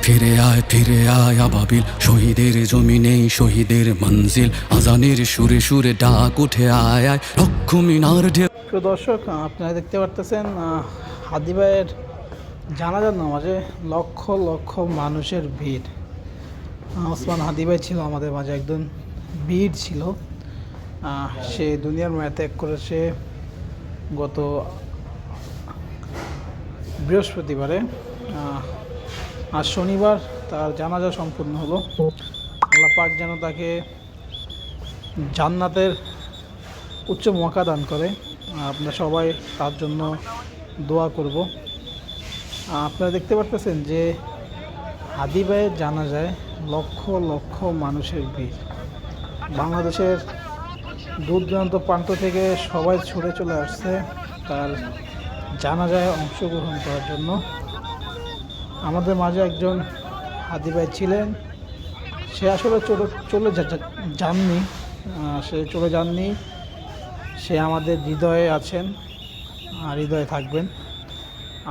ফিরে আয় আবাবিল, শহীদের জমিনে শহীদের মঞ্জিল, আজানের সুরে সুরে ডাক উঠে আয় আয় লক্ষ মিনার ঢেউ। প্রিয় দর্শক, আপনারা দেখতে পারতেছেন হাদি ভাইয়ের জানাজার নামাজে লক্ষ লক্ষ মানুষের ভিড়। ওসমান হাদি ভাই ছিল আমাদের মাঝে একজন বীর ছিল। সে দুনিয়ার মায়া ত্যাগ করেছে গত বৃহস্পতিবারে। আজ শনিবার তার জানাজা সম্পূর্ণ হলো। আল্লাহ পাক যেন তাকে জান্নাতের উচ্চ মওকা দান করে। আপনারা সবাই তার জন্য দোয়া করব। আপনারা দেখতে পারতেছেন যে হাদি ভাইয়ের জানাজায় লক্ষ লক্ষ মানুষের ভিড়। বাংলাদেশের দূর দূরান্ত প্রান্ত থেকে সবাই ছুটে চলে আসছে তার জানাজায় অংশগ্রহণ করার জন্য। আমাদের মাঝে একজন হাদি ভাই ছিলেন, সে আসলে চলে যাননি, সে আমাদের হৃদয়ে আছেন আর হৃদয়ে থাকবেন।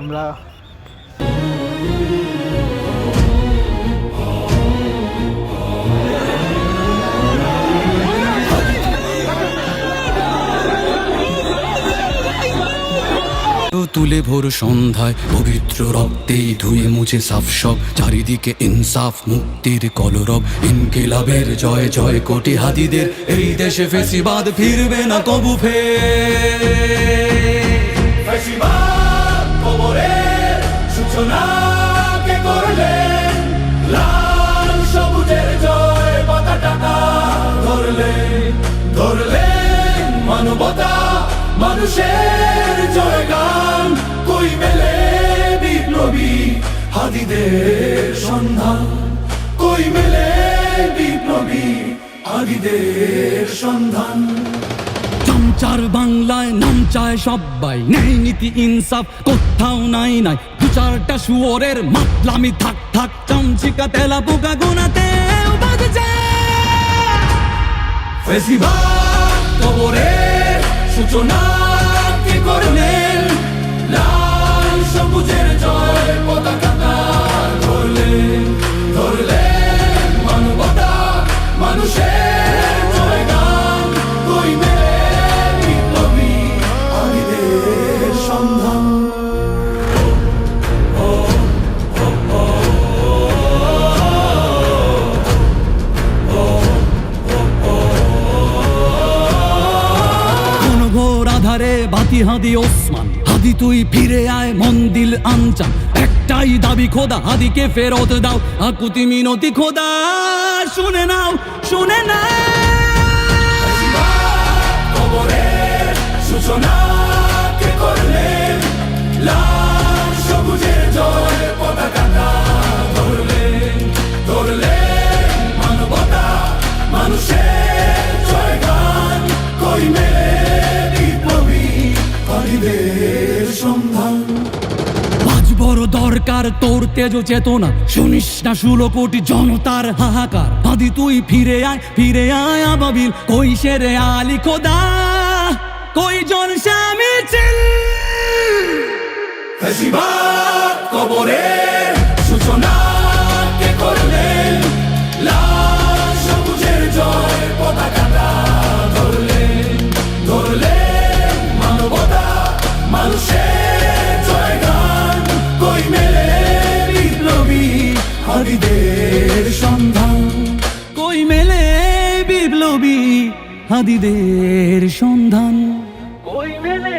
আমরা তুলে ভোর সন্ধ্যায় পবিত্র রক্তেই ধুয়ে মুছে সাফ সব, চারিদিকে ইনসাফ মুক্তির কলরব, ইনকিলাবের জয় জয় কোটি হাদিদের। এই দেশে ফেসিবাদ ফিরবে না কবু ফেসিবাদ কবরের সূচনা কে করলেন, লাল সবুজের জয় পতাকা ধরলেন মানবতা মানুষের জয়গান। কই মেলে বিপ্লবী হাদিদের সন্ধান, কই মেলে বিপ্লবী হাদিদের সন্ধান। চামচার বাংলায় নাম চায় সবাই, ন্যায় নীতি ইনসাফ কোথাও নাই নাই। দু চারটা শুয়োরের মাতলামি থাক থাক, চামচিকা তেলা পোকা গোনাতে বাজছে। ফেসিবাদ কবরের সূচনা কে করলেন, লাল সবুজের জয় পতাকা ধরলেন মানবতা মানুষের জয়গান। কই মেলে বিপ্লবী হাদিদের সন্ধান। আধারে বাতি হাদি ওসমান হাদি, তুই ফিরে আয় মন দিল আনচান। একটাই দাবি খোদা, হাদিকে ফেরত দাও, আকুতি মিনতি খোদা শুনে নাও শুনে নাও। কবরের সূচনা কে করলেন, লাল সবুজের জয় পতাকা ধরলেন মানবতা মানুষের জয়গান। কই মেলে বিপ্লবী হাদিদের সন্ধান। আজ বড় দরকার তোর তেজ চেতনা, শুনিস না 16 কোটি জনতার হাহাকার। হাদি তুই ফিরে আয় আবাবিল, কই শেরে আলী খোদা, কই জন স্বামী চিল। ফেসিবাদ কবরের সূচনা কে করলেন, লাল সবুজের জয় পতাকা ধরলেন মানবতা মানুষের জয়গান। কই মেলে বিপ্লবী হাদিদের সন্ধান, কই মেলে বিপ্লবী হাদিদের সন্ধান, কই মেলে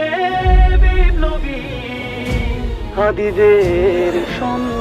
বিপ্লবী হাদিদের সন্ধান।